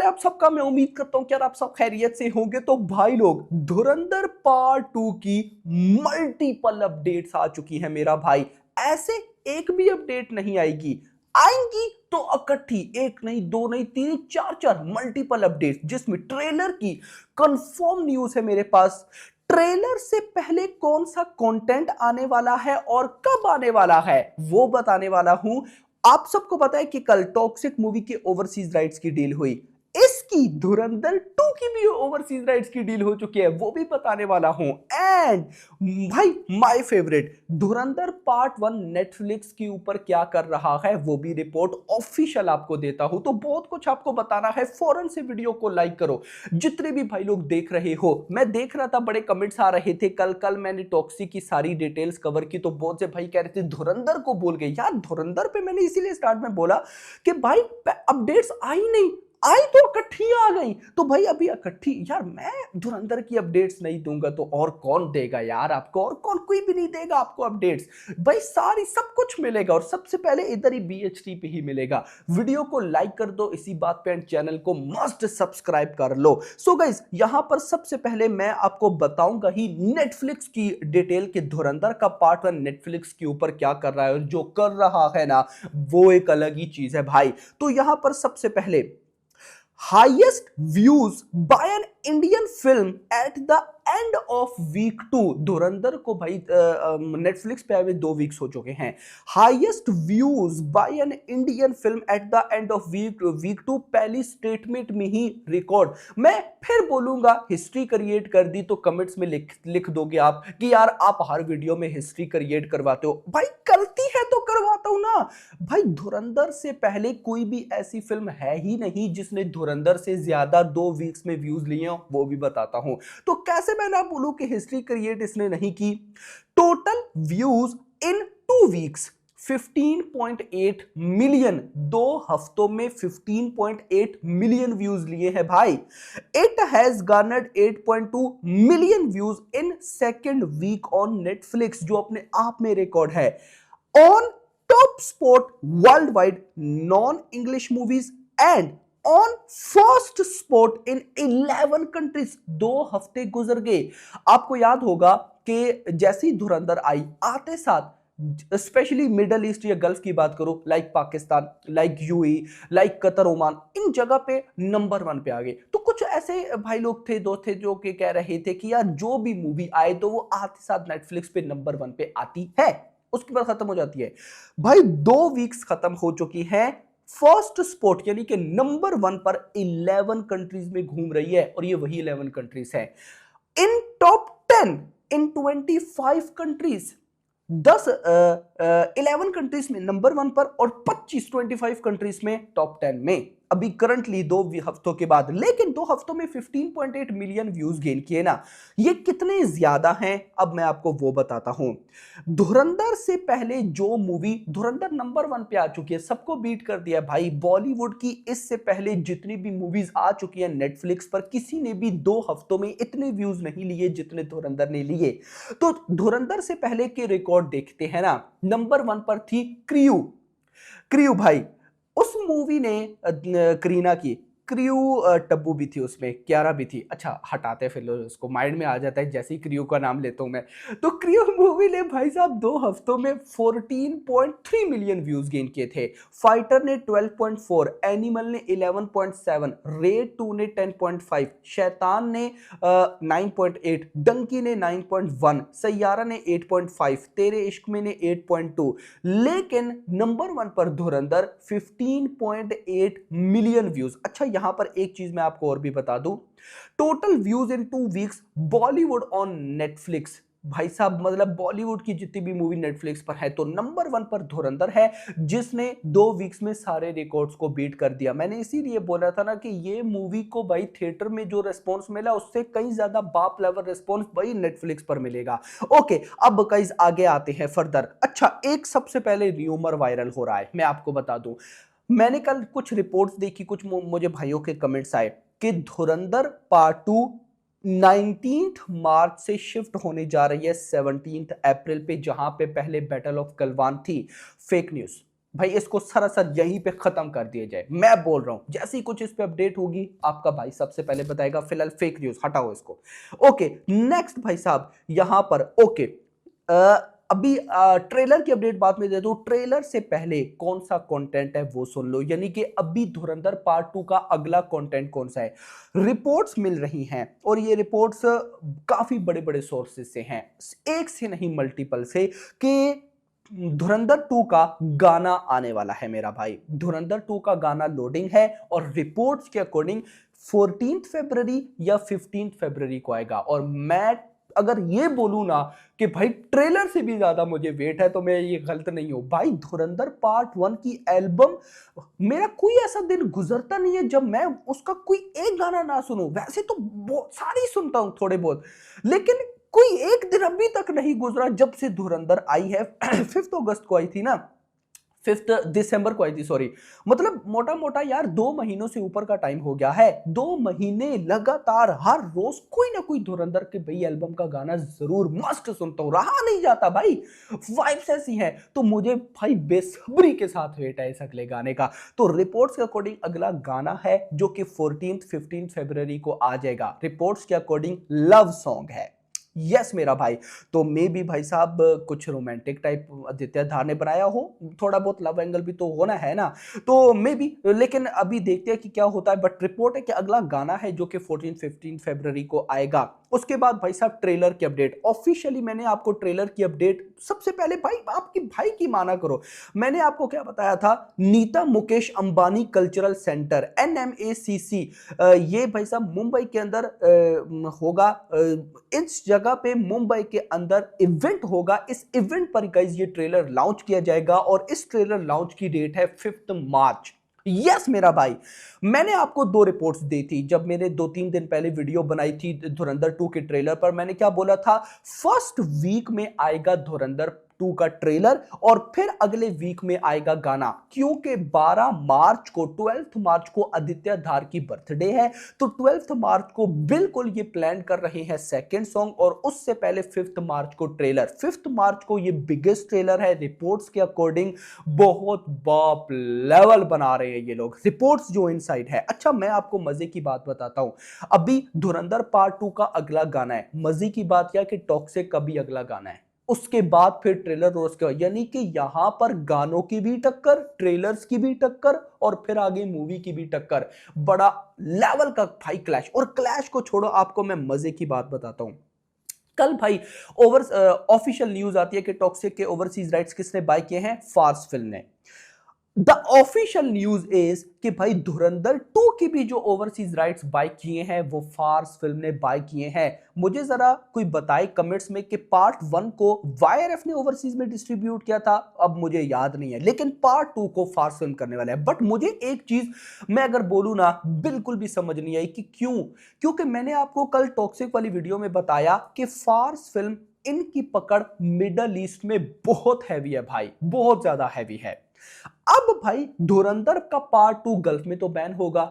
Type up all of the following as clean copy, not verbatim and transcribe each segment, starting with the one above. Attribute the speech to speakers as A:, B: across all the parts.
A: हाल है आप सबका। मैं उम्मीद करता हूं कि यार आप सब खैरियत से होंगे। तो भाई लोग, धुरंधर पार्ट 2 की मल्टीपल अपडेट्स आ चुकी है मेरा भाई। ऐसे एक भी अपडेट नहीं आएगी, आएंगी तो इकट्ठी, एक नहीं दो नहीं तीन चार चार मल्टीपल अपडेट्स, जिसमें ट्रेलर की कंफर्म न्यूज है मेरे पास। ट्रेलर से पहले कौन सा कंटेंट आने वाला है और कब आने वाला है वो बताने वाला हूं। आप सबको पता है कि कल टॉक्सिक मूवी के ओवरसीज राइट्स की डील हुई, इसकी धुरंधर 2 की भी ओवरसीज राइट्स की डील हो चुकी है, वो भी बताने वाला हूं। एंड भाई my favourite, Dhurandhar part 1 Netflix के ऊपर क्या कर रहा है वो भी रिपोर्ट ऑफिशियल आपको देता हूं। तो बहुत कुछ आपको बताना है, फौरन से वीडियो को लाइक करो। जितने भी भाई लोग देख रहे हो, मैं देख रहा था बड़े कमेंट्स आ रहे थे, कल मैंने टॉक्सिक की सारी डिटेल्स कवर की तो बहुत से भाई कह रहे थे धुरंधर को बोल गए यार। धुरंधर पे मैंने इसीलिए स्टार्ट में बोला कि भाई अपडेट्स आई नहीं, आई तो इकट्ठी आ गई। तो भाई अभी इकट्ठी, यार मैं धुरंधर की अपडेट्स नहीं दूंगा तो और कौन देगा यार आपको, और कौन, कोई भी नहीं देगा आपको अपडेट्स। भाई सारी सब कुछ मिलेगा और सबसे पहले इधर ही BHT पे ही मिलेगा। वीडियो को लाइक कर दो इसी बात पे, एंड चैनल को मस्ट सब्सक्राइब कर लो। सो गाइस, यहां पर सबसे पहले मैं आपको बताऊंगा ही नेटफ्लिक्स की डिटेल कि धुरंधर का पार्ट 1 नेटफ्लिक्स के ऊपर क्या कर रहा है, और जो कर रहा है ना वो एक अलग ही चीज है भाई। तो यहां पर सबसे पहले highest views by an Indian film at the end of week 2। Dhurandhar को भाई नेटफ्लिक्स पे आए 2 वीक्स हो चुके हैं। Highest views by an Indian film at the end of week 2, पहली स्टेटमेंट में ही रिकॉर्ड। मैं फिर बोलूंगा हिस्ट्री क्रिएट कर दी, तो कमेंट्स में लिख दोगे आप कि यार आप हर वीडियो में हिस्ट्री क्रिएट करवाते हो। भाई गलती है तो करवाता हूं ना भाई। धुरंधर से पहले कोई भी ऐसी फिल्म है ही नहीं जिसने धुरंधर से ज्यादा 2 वीक्स में व्यूज लिए हो, वो भी बताता हूं। तो कैसे मैं ना बोलूं कि हिस्ट्री क्रिएट इसने नहीं की। Total views in 2 weeks 15.8 million, 2 हफ्तों में 15.8 मिलियन व्यूज लिए हैं भाई। It has garnered 8.2 million views in second week on Netflix, जो अपने आप में रिकॉर्ड है। On top spot world wide non English movies and on first spot in 11 countries. 2 हफ्ते गुजर गए। आपको याद होगा कि जैसे ही धुरंधर आई, आते साथ स्पेशली मिडल ईस्ट या गल्फ की बात करो, like Pakistan, like UAE, like Qatar, Oman, इन जगह पे नंबर 1 पे आ गए। तो कुछ ऐसे भाई लोग थे, दोस्त थे, जो कि कह रहे थे कि यार जो भी मूवी आए तो वो आते साथ नेटफ्लिक्स पे नंबर 1 पे आती है, उसके बाद खत्म हो जाती है। भाई 2 वीक्स खत्म हो चुकी है, फर्स्ट स्पॉट यानी कि नंबर 1 पर 11 कंट्रीज में घूम रही है, और ये वही 11 कंट्रीज है। इन टॉप 10 इन 25 कंट्रीज, 11 कंट्रीज में नंबर 1 पर, और 25 कंट्रीज में टॉप 10 में, अभी करंटली 2 हफ्तों के बाद। लेकिन 2 हफ्तों में 15.8 मिलियन व्यूज गेन किए ना, ये कितने ज्यादा हैं अब मैं आपको वो बताता हूं। धुरंधर से पहले जो मूवी, धुरंधर नंबर 1 पे आ चुकी है, सबको बीट कर दिया भाई। बॉलीवुड की इससे पहले जितनी भी मूवीज आ चुकी है नेटफ्लिक्स पर, किसी ने भी 2 हफ्तों में इतने व्यूज नहीं लिए जितने धुरंधर ने लिए। तो धुरंधर से पहले के रिकॉर्ड देखते हैं ना, नंबर 1 पर थी क्रियू। क्रियू भाई, उस मूवी ने करीना की, क्रियू टब्बू भी थी उसमें, क्यारा भी थी। अच्छा हटाते फिर उसको, माइंड में आ जाता है जैसे ही क्रियू का नाम लेता हूं मैं। तो क्रियू मूवी ने भाई साहब 2 हफ्तों में 14.3 मिलियन व्यूज गेन किए थे। फाइटर ने 12.4, एनिमल ने 11.7, रेड 2 ने 10.5, शैतान ने 9.8, डंकी ने 9.1, सैयारा ने 8.5, तेरे इश्क में ने 8.2। लेकिन नंबर 1 पर धुरंधर 15.8 मिलियन व्यूज। अच्छा यहां पर एक चीज मैं आपको और भी बता दूं, total views in 2 weeks Bollywood on Netflix, भाई साहब मतलब बॉलीवुड की जितनी भी मूवी नेटफ्लिक्स पर है तो नंबर 1 पर धुरंधर है, जिसने 2 वीक्स में सारे रिकॉर्ड्स को बीट कर दिया। मैंने इसीलिए बोला था ना कि ये मूवी को भाई थिएटर में जो रिस्पॉन्स मिला उससे कहीं ज्यादा बाप लेवल रिस्पॉन्स भाई नेटफ्लिक्स पर मिलेगा। ओके, अब गाइस आगे आते हैं फर्दर। अच्छा, एक सबसे पहले र्यूमर वायरल हो रहा है, मैं आपको बता दूं। मैंने कल कुछ रिपोर्ट्स देखी, कुछ मुझे भाइयों के कमेंट्स आए कि धुरंधर पार्ट 2 19 मार्च से शिफ्ट होने जा रही है 17 अप्रैल पे, जहां पे पहले बैटल ऑफ गलवान थी। फेक न्यूज, भाई इसको सरासर यहीं पे खत्म कर दिया जाए। मैं बोल रहा हूं जैसे ही कुछ इस पे अपडेट होगी आपका भाई सबसे पहले बताएगा। फिलहाल फेक न्यूज हटाओ इसको। ओके नेक्स्ट भाई साहब यहां पर ओके अभी ट्रेलर की अपडेट बाद में दे दो। ट्रेलर से पहले कौन सा कंटेंट है वो सुन लो, यानी कि अभी धुरंधर पार्ट 2 का अगला कंटेंट कौन सा है। रिपोर्ट्स मिल रही हैं और ये रिपोर्ट्स काफी बड़े बड़े सोर्सेज से हैं, एक से नहीं मल्टीपल से, कि धुरंधर 2 का गाना आने वाला है मेरा भाई। धुरंधर 2 का गाना लोडिंग है और रिपोर्ट्स के अकॉर्डिंग 14 फरवरी या 15 फरवरी को आएगा। और मैं अगर ये बोलूं ना कि भाई ट्रेलर से भी ज्यादा मुझे वेट है तो मैं ये गलत नहीं हूं भाई। धुरंधर पार्ट 1 की एल्बम, मेरा कोई ऐसा दिन गुजरता नहीं है जब मैं उसका कोई एक गाना ना सुनूं। वैसे तो सारी सुनता हूं थोड़े बहुत, लेकिन कोई एक दिन अभी तक नहीं गुजरा जब से धुरंधर आई है। 5 अगस्त को आई थी ना, 5 दिसंबर को आई थी सॉरी। मतलब मोटा मोटा यार 2 महीनों से ऊपर का टाइम हो गया है। 2 महीने लगातार हर रोज कोई ना कोई धुरंधर के भाई एल्बम का गाना जरूर मस्त सुनता हूं, रहा नहीं जाता भाई। वाइब्स ऐसी हैं तो मुझे भाई बेसब्री के साथ वेट है इस अगले गाने का। तो रिपोर्ट्स के अकॉर्डिंग अगला गाना है जो कि 14 फरवरी को आ जाएगा। रिपोर्ट्स के अकॉर्डिंग लव सॉन्ग है। यस मेरा भाई। तो मे भी भाई साहब कुछ रोमांटिक टाइप आदित्य धार ने बनाया हो, थोड़ा बहुत लव एंगल भी तो होना है ना, तो मे भी, लेकिन अभी देखते हैं कि क्या होता है। बट रिपोर्ट है कि अगला गाना है जो कि 14-15 फरवरी को आएगा। उसके बाद भाई साहब ट्रेलर की अपडेट ऑफिशियली, मैंने आपको ट्रेलर की अपडेट सबसे पहले भाई आपकी भाई की माना करो, मैंने आपको क्या बताया था, Nita Mukesh Ambani cultural centre NMACC, ये भाई साहब मुंबई के अंदर होगा। इस जगह पे मुंबई के अंदर इवेंट होगा। इस इवेंट पर गाइस ये ट्रेलर लॉन्च किया जाएगा और इस ट्रेलर लॉन्च की डेट है 5 मार्च। यस मेरा भाई, मैंने आपको 2 रिपोर्ट्स दी थी जब मैंने 2-3 दिन पहले वीडियो बनाई थी धुरंधर 2 के ट्रेलर पर। मैंने क्या बोला था, फर्स्ट वीक में आएगा धुरंधर 2 का ट्रेलर और फिर अगले वीक में आएगा गाना, क्योंकि 12 मार्च को 12 मार्च को आदित्य धार की बर्थडे है। तो 12 मार्च को बिल्कुल ये प्लान कर रहे हैं सेकंड सॉन्ग और उससे पहले 5 मार्च को ट्रेलर। 5 मार्च को ये बिगेस्ट ट्रेलर है रिपोर्ट्स के अकॉर्डिंग। बहुत बाप लेवल बना रहे हैं ये लोग, रिपोर्ट्स जो इनसाइड है। अच्छा मैं आपको मजे की बात बताता हूं, अभी धुरंधर पार्ट 2 का अगला गाना है। मजे की बात क्या कि टॉक्सिक का भी अगला गाना है, उसके बाद फिर ट्रेलर रोज का, यानी कि यहां पर गानों की भी टक्कर, ट्रेलर्स की भी टक्कर और फिर आगे मूवी की भी टक्कर। बड़ा लेवल का भाई क्लैश। और क्लैश को छोड़ो, आपको मैं मजे की बात बताता हूं। कल भाई ऑफिशियल न्यूज आती है कि टॉक्सिक के ओवरसीज राइट्स किसने बाय किए हैं, फार्स फिल्म ने। द ऑफिशियल न्यूज इज कि भाई धुरंधर 2 की भी जो ओवरसीज राइट्स बाय किए हैं वो फार्स फिल्म ने बाय किए हैं। मुझे जरा कोई बताए कमेंट्स में कि पार्ट 1 को YRF ने ओवरसीज में डिस्ट्रीब्यूट किया था, अब मुझे याद नहीं है, लेकिन पार्ट 2 को फार्स फिल्म करने वाला है। बट मुझे एक चीज मैं अगर बोलूं ना, बिल्कुल भी समझ नहीं आई कि क्यों, क्योंकि मैंने आपको कल टॉक्सिक वाली वीडियो में बताया कि फार्स फिल्म इनकी पकड़ मिडल ईस्ट में बहुत हैवी है भाई, बहुत ज्यादा हैवी है। अब भाई धुरंधर का पार्ट 2 गल्फ में तो बैन होगा।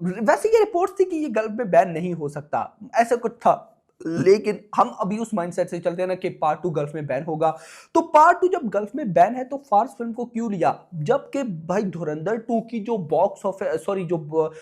A: वैसे ये रिपोर्ट थी कि ये गल्फ में बैन नहीं हो सकता, ऐसा कुछ था, लेकिन हम अभी उस माइंडसेट से चलते हैं ना कि पार्ट 2 गल्फ में बैन होगा। तो पार्ट 2 जब गल्फ में बैन है तो फार्स फिल्म को क्यों लिया, जबकि भाई धुरंधर 2 की जो बॉक्स ऑफिस सॉरी जो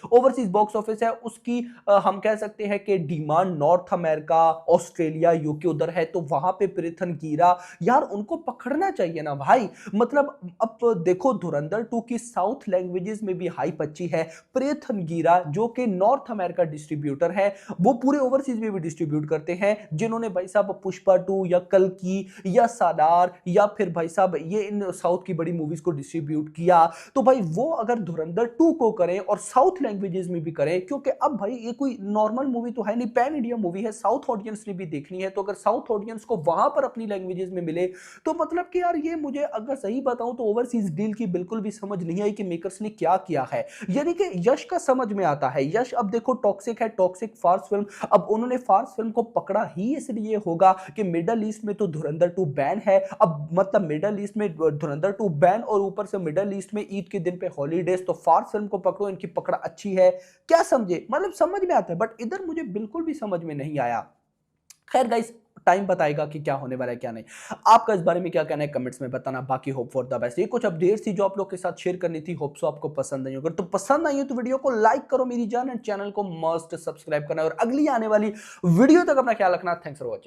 A: ओवरसीज बॉक्स ऑफिस है उसकी हम कह सकते हैं कि demand north America, Australia, UK उधर है। तो वहां पे प्रीथन कीरा, यार उनको पकड़ना चाहिए ना भाई। मतलब अब देखो धुरंधर 2 की साउथ लैंग्वेजेस में भी हाइप अच्छी है। प्रीथन कीरा जो कि नॉर्थ अमेरिका डिस्ट्रीब्यूटर है, वो पूरे ओवरसीज में भी डिस्ट्रीब्यूट करते हैं, जिन्होंने भाई साहब पुष्पा 2 या कल्कि या सालार या फिर भाई साहब ये इन साउथ की बड़ी मूवीज को डिस्ट्रीब्यूट किया। तो भाई वो अगर धुरंधर 2 को करें और साउथ लैंग्वेजेस में भी करें, क्योंकि अब भाई ये कोई नॉर्मल मूवी तो है नहीं, पैन इंडिया मूवी है, साउथ ऑडियंस ने भी देखनी है। तो अगर साउथ ऑडियंस को वहां पर अपनी लैंग्वेजेस में मिले तो मतलब कि यार ये मुझे अगर सही बताऊं तो ओवरसीज डील की बिल्कुल भी समझ नहीं आई कि मेकर्स ने क्या किया है। यानी कि यश का समझ में आता है, यश अब देखो टॉक्सिक है, टॉक्सिक फार्स फिल्म, अब उन्होंने फार्स फिल्म को पकड़ा ही इसलिए होगा कि मिडल ईस्ट में तो धुरंधर 2 बैन है। अब मतलब मिडल ईस्ट में धुरंधर 2 बैन और ऊपर से मिडल ईस्ट में ईद के दिन पे हॉलीडेज, तो फार्स फिल्म को पकड़ो, इनकी पकड़ अच्छी है, क्या समझे, मतलब समझ में आता है। बट इधर मुझे बिल्कुल भी समझ में नहीं आया। खैर गाइस टाइम बताएगा कि क्या होने वाला है क्या नहीं। आपका इस बारे में क्या कहना है कमेंट्स में बताना। बाकी होप फॉर द बेस्ट। ये कुछ अपडेट्स थी जो आप लोग के साथ शेयर करनी थी। होप सो आपको पसंद आई। अगर तो पसंद आई हो तो वीडियो को लाइक करो मेरी जान, एंड चैनल को मस्ट सब्सक्राइब करना, और अगली आने वाली वीडियो तक अपना ख्याल रखना। Thanks for watching.